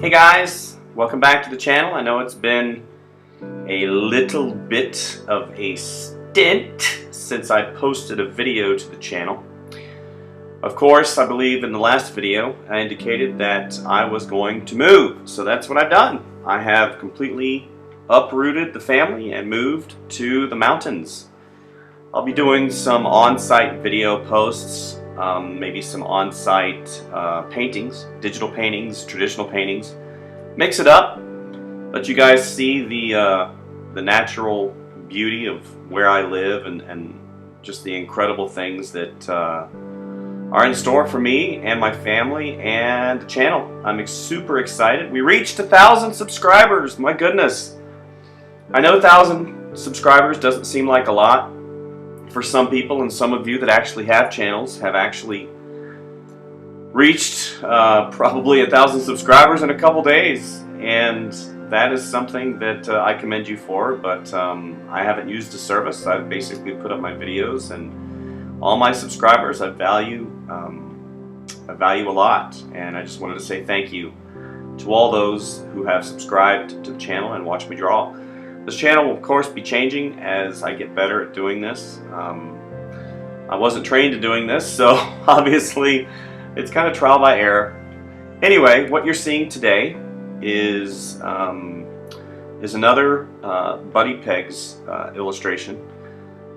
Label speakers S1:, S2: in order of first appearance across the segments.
S1: Hey guys, welcome back to the channel. I know it's been a little bit of a stint since I posted a video to the channel. Of course, I believe in the last video I indicated that I was going to move, so that's what I've done. I have completely uprooted the family and moved to the mountains. I'll be doing some on-site video posts, maybe some on-site paintings, digital paintings, traditional paintings. Mix it up, let you guys see the natural beauty of where I live and just the incredible things that are in store for me and my family and the channel. I'm super excited. We reached 1,000 subscribers. My goodness. I know 1,000 subscribers doesn't seem like a lot for some people, and some of you that actually have channels have actually reached probably 1,000 subscribers in a couple days, and that is something that I commend you for. But I haven't used the service. I've basically put up my videos, and all my subscribers I value a lot, and I just wanted to say thank you to all those who have subscribed to the channel and watched me draw. This channel will of course be changing as I get better at doing this. I wasn't trained to doing this, so obviously it's kind of trial by error. Anyway, what you're seeing today is another Buddy Pegs illustration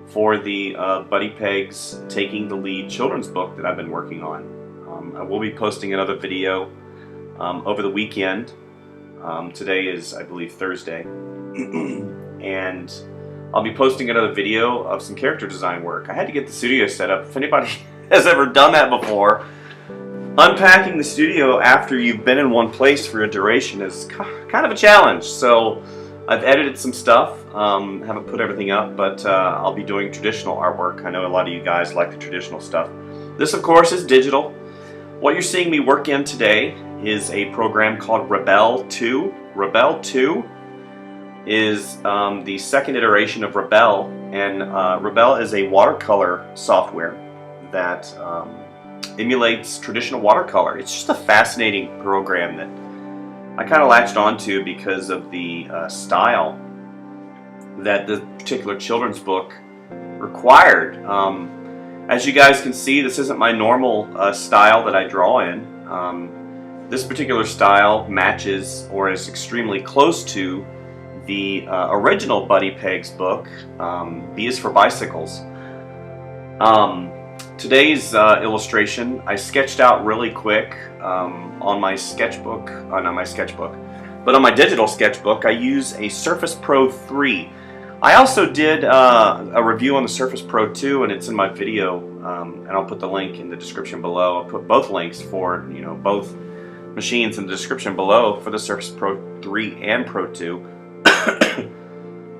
S1: for the Buddy Pegs Taking the Lead children's book that I've been working on. I will be posting another video over the weekend. Today is, I believe, Thursday. And I'll be posting another video of some character design work. I had to get the studio set up. If anybody has ever done that before, unpacking the studio after you've been in one place for a duration is kind of a challenge. So I've edited some stuff, haven't put everything up, but I'll be doing traditional artwork. I know a lot of you guys like the traditional stuff. This of course is digital. What you're seeing me work in today is a program called Rebelle 2. Rebelle 2 is the second iteration of Rebelle, and Rebelle is a watercolor software that emulates traditional watercolor. It's just a fascinating program that I kind of latched onto because of the style that the particular children's book required. As you guys can see, this isn't my normal style that I draw in. This particular style matches or is extremely close to the original Buddy Pegs book, B is for Bicycles. Today's illustration I sketched out really quick on my sketchbook, not my sketchbook, but on my digital sketchbook. I use a Surface Pro 3. I also did a review on the Surface Pro 2, and it's in my video, and I'll put the link in the description below. I'll put both links for both machines in the description below for the Surface Pro 3 and Pro 2.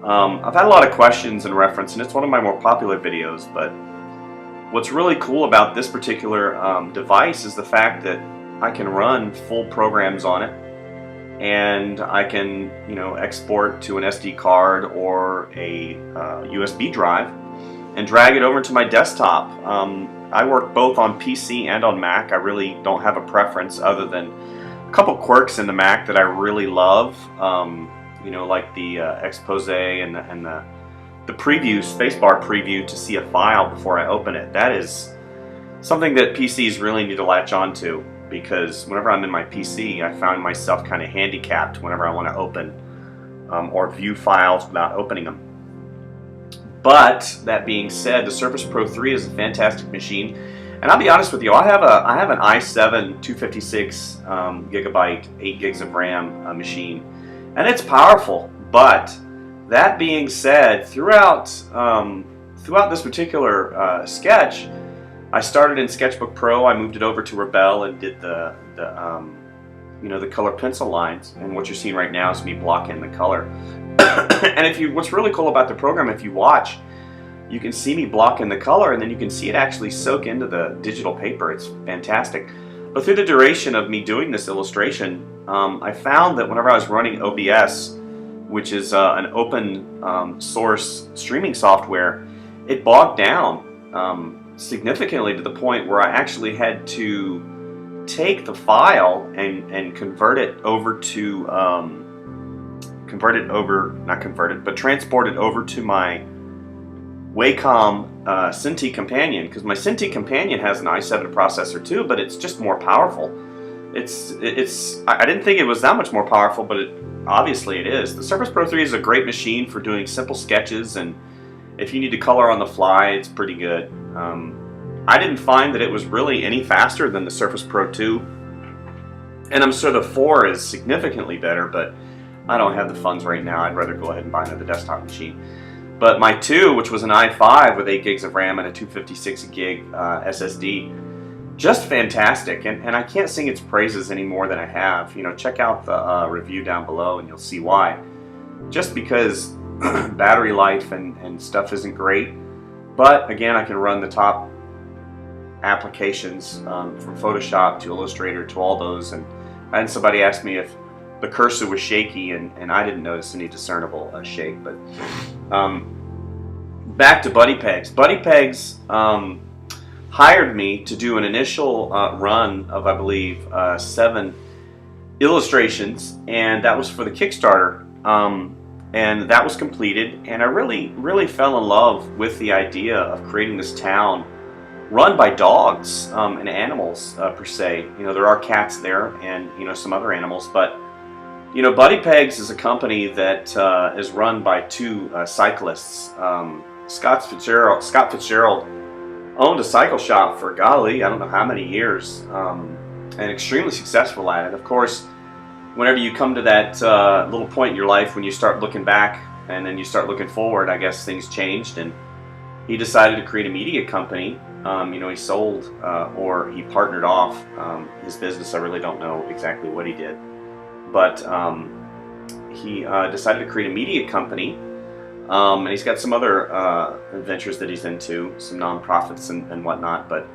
S1: I've had a lot of questions in reference, and it's one of my more popular videos, but what's really cool about this particular device is the fact that I can run full programs on it, and I can export to an SD card or a USB drive and drag it over to my desktop. I work both on PC and on Mac. I really don't have a preference other than a couple quirks in the Mac that I really love. Like the expose and the preview, spacebar preview to see a file before I open it. That is something that PCs really need to latch onto, because whenever I'm in my PC, I found myself kind of handicapped whenever I want to open or view files without opening them. But that being said, the Surface Pro 3 is a fantastic machine, and I'll be honest with you, I have an i7 256 gigabyte, 8 gigs of RAM machine. And it's powerful, but that being said, throughout this particular sketch, I started in Sketchbook Pro. I moved it over to Rebelle and did the color pencil lines. And what you're seeing right now is me blocking the color. And what's really cool about the program, if you watch, you can see me blocking the color, and then you can see it actually soak into the digital paper. It's fantastic. But through the duration of me doing this illustration, I found that whenever I was running OBS, which is an open source streaming software, it bogged down significantly to the point where I actually had to take the file and convert it over to transport it over to my Wacom Cintiq Companion, because my Cintiq Companion has an i7 processor too, but it's just more powerful. I didn't think it was that much more powerful, but obviously it is. The Surface Pro 3 is a great machine for doing simple sketches, and if you need to color on the fly, it's pretty good. I didn't find that it was really any faster than the Surface Pro 2, and I'm sure the 4 is significantly better, but I don't have the funds right now. I'd rather go ahead and buy another desktop machine. But my 2, which was an i5 with 8 gigs of RAM and a 256 gig SSD, just fantastic, and I can't sing its praises any more than I have. You know, check out the review down below and you'll see why. Just because battery life and stuff isn't great, but again, I can run the top applications from Photoshop to Illustrator to all those, and somebody asked me if the cursor was shaky, and I didn't notice any discernible shake. But back to Buddy Pegs. Buddy Pegs hired me to do an initial run of, I believe, 7 illustrations, and that was for the Kickstarter, and that was completed, and I really fell in love with the idea of creating this town run by dogs and animals per se. You know, there are cats there and, you know, some other animals, but you know, Buddy Pegs is a company that is run by 2 cyclists. Scott Fitzgerald owned a cycle shop for, golly, I don't know how many years, and extremely successful at it. Of course, whenever you come to that little point in your life when you start looking back and then you start looking forward, I guess things changed, and he decided to create a media company. You know, he sold or he partnered off his business. I really don't know exactly what he did, but he decided to create a media company, and he's got some other adventures that he's into, some nonprofits and whatnot, but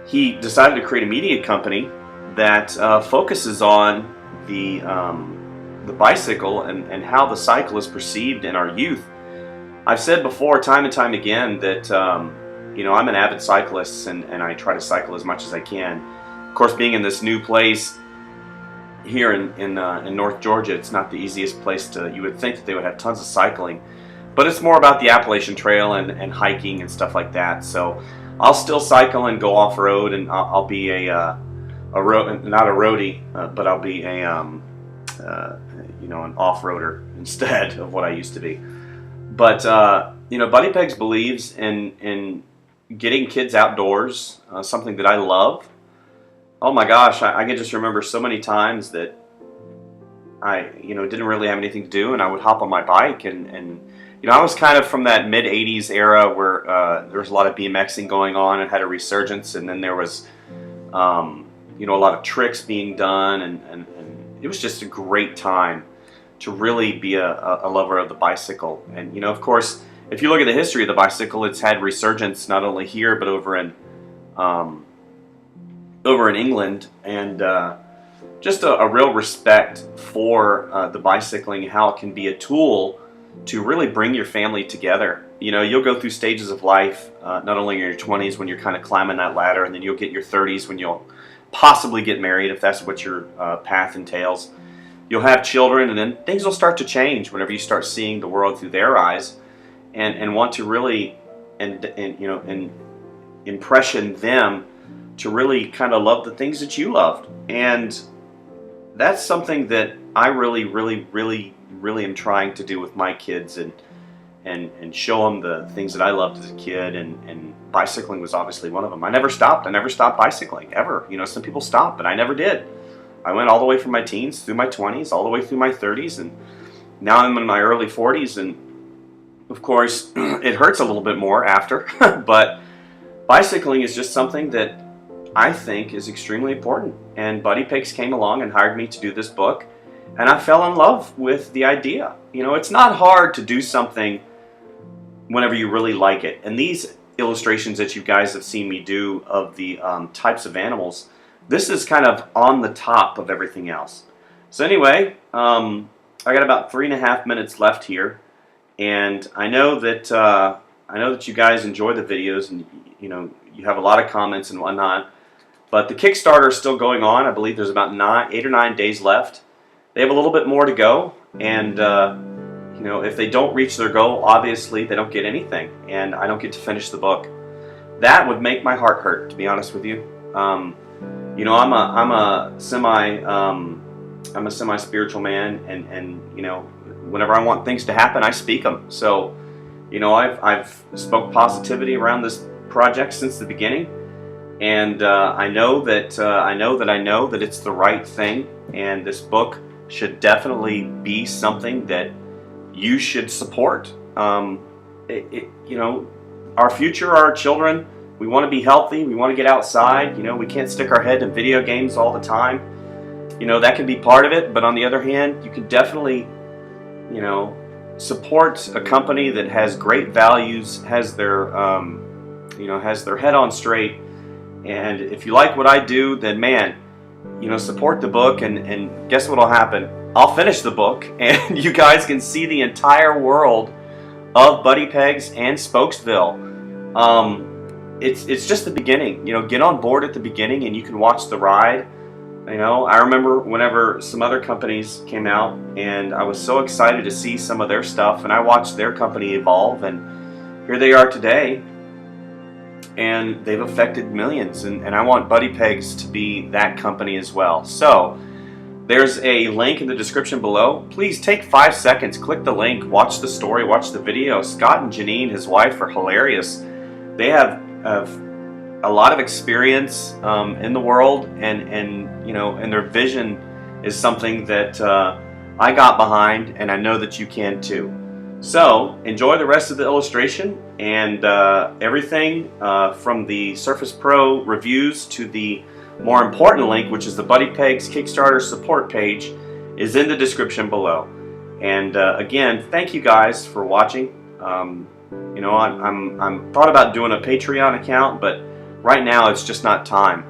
S1: he decided to create a media company that focuses on the bicycle and how the cycle is perceived in our youth. I've said before, time and time again, that you know, I'm an avid cyclist, and I try to cycle as much as I can. Of course, being in this new place here in North Georgia, it's not the easiest place to. You would think that they would have tons of cycling, but it's more about the Appalachian Trail and hiking and stuff like that. So I'll still cycle and go off road, and I'll be not a roadie, but I'll be a you know, an off-roader instead of what I used to be. But you know, Buddy Pegs believes in getting kids outdoors, something that I love. Oh my gosh, I can just remember so many times that I, you know, didn't really have anything to do, and I would hop on my bike, and you know, I was kind of from that mid-'80s era where there was a lot of BMXing going on and had a resurgence, and then there was you know, a lot of tricks being done, and it was just a great time to really be a lover of the bicycle. And you know, of course, if you look at the history of the bicycle, it's had resurgence not only here but over in England, and just a real respect for the bicycling, how it can be a tool to really bring your family together. You know, you'll go through stages of life, not only in your 20s when you're kind of climbing that ladder, and then you'll get your 30s when you'll possibly get married, if that's what your path entails. You'll have children, and then things will start to change whenever you start seeing the world through their eyes, and want to really you know, impression them to really kind of love the things that you loved. And that's something that I really am trying to do with my kids, and show them the things that I loved as a kid, and bicycling was obviously one of them. I never stopped bicycling, ever. You know, some people stop, but I never did. I went all the way from my teens through my 20s, all the way through my 30s, and now I'm in my early 40s, and of course, it hurts a little bit more after, but bicycling is just something that I think is extremely important. And Buddy Pegs came along and hired me to do this book, and I fell in love with the idea. You know, it's not hard to do something whenever you really like it. And these illustrations that you guys have seen me do of the types of animals, this is kind of on the top of everything else. So anyway, I got about 3.5 minutes left here, and I know that you guys enjoy the videos, and you know, you have a lot of comments and whatnot. But the Kickstarter is still going on. I believe there's about 8 or 9 days left. They have a little bit more to go, and you know, if they don't reach their goal, obviously they don't get anything, and I don't get to finish the book. That would make my heart hurt, to be honest with you. You know, I'm a semi-spiritual man, and you know, whenever I want things to happen, I speak them. So, you know, I've spoke positivity around this project since the beginning, and I know that it's the right thing, and this book should definitely be something that you should support. You know, our future, our children, we want to be healthy, we want to get outside. You know, we can't stick our head in video games all the time. You know, that can be part of it, but on the other hand, you can definitely, you know, support a company that has great values, has their, you know, has their head on straight. And if you like what I do, then man, you know, support the book, and guess what'll happen? I'll finish the book, and you guys can see the entire world of Buddy Pegs and Spokesville. It's just the beginning. You know, get on board at the beginning, and you can watch the ride. You know, I remember whenever some other companies came out, and I was so excited to see some of their stuff, and I watched their company evolve, and here they are today, and they've affected millions, and I want Buddy Pegs to be that company as well. So there's a link in the description below. Please take 5 seconds, click the link, watch the story, watch the video. Scott and Janine, his wife, are hilarious. They have a lot of experience in the world, and you know, and their vision is something that I got behind, and I know that you can too. So enjoy the rest of the illustration, and everything from the Surface Pro reviews to the more important link, which is the Buddy Pegs Kickstarter support page, is in the description below. And again, thank you guys for watching. You know, I'm thought about doing a Patreon account, but right now it's just not time.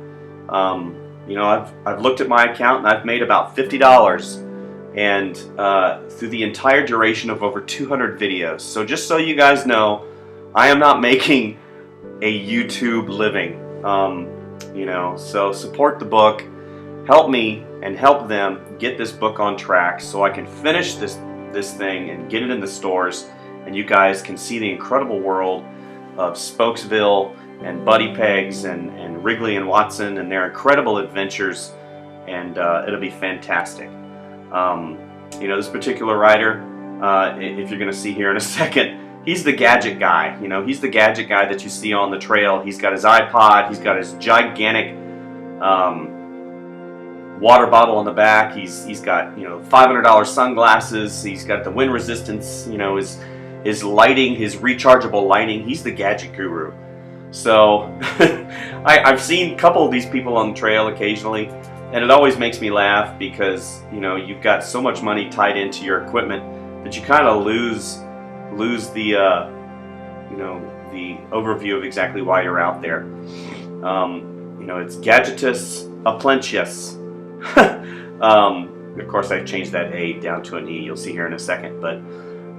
S1: You know, I've looked at my account, and I've made about $50, and through the entire duration of over 200 videos. So just so you guys know, I am not making a YouTube living. You know, so support the book, help me and help them get this book on track so I can finish this thing and get it in the stores, and you guys can see the incredible world of Spokesville and Buddy Pegs and Wrigley and Watson and their incredible adventures, and it'll be fantastic. You know, this particular rider, if you're going to see here in a second, he's the gadget guy. You know, he's the gadget guy that you see on the trail. He's got his iPod, he's got his gigantic water bottle on the back, he's got, you know, $500 sunglasses, he's got the wind resistance, you know, his lighting, his rechargeable lighting. He's the gadget guru. So I've seen a couple of these people on the trail occasionally, and it always makes me laugh because, you know, you've got so much money tied into your equipment that you kind of lose the you know, the overview of exactly why you're out there. You know, it's gadgetus aplenteus. Of course, I've changed that A down to an E. You'll see here in a second. But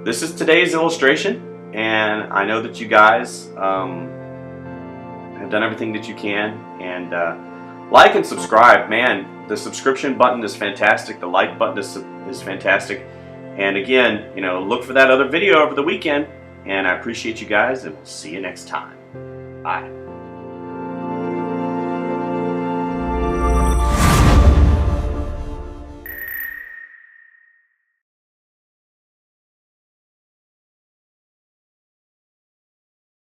S1: this is today's illustration, and I know that you guys have done everything that you can. And like and subscribe, man. The subscription button is fantastic. The like button is fantastic. And again, you know, look for that other video over the weekend. And I appreciate you guys, and we'll see you next time. Bye.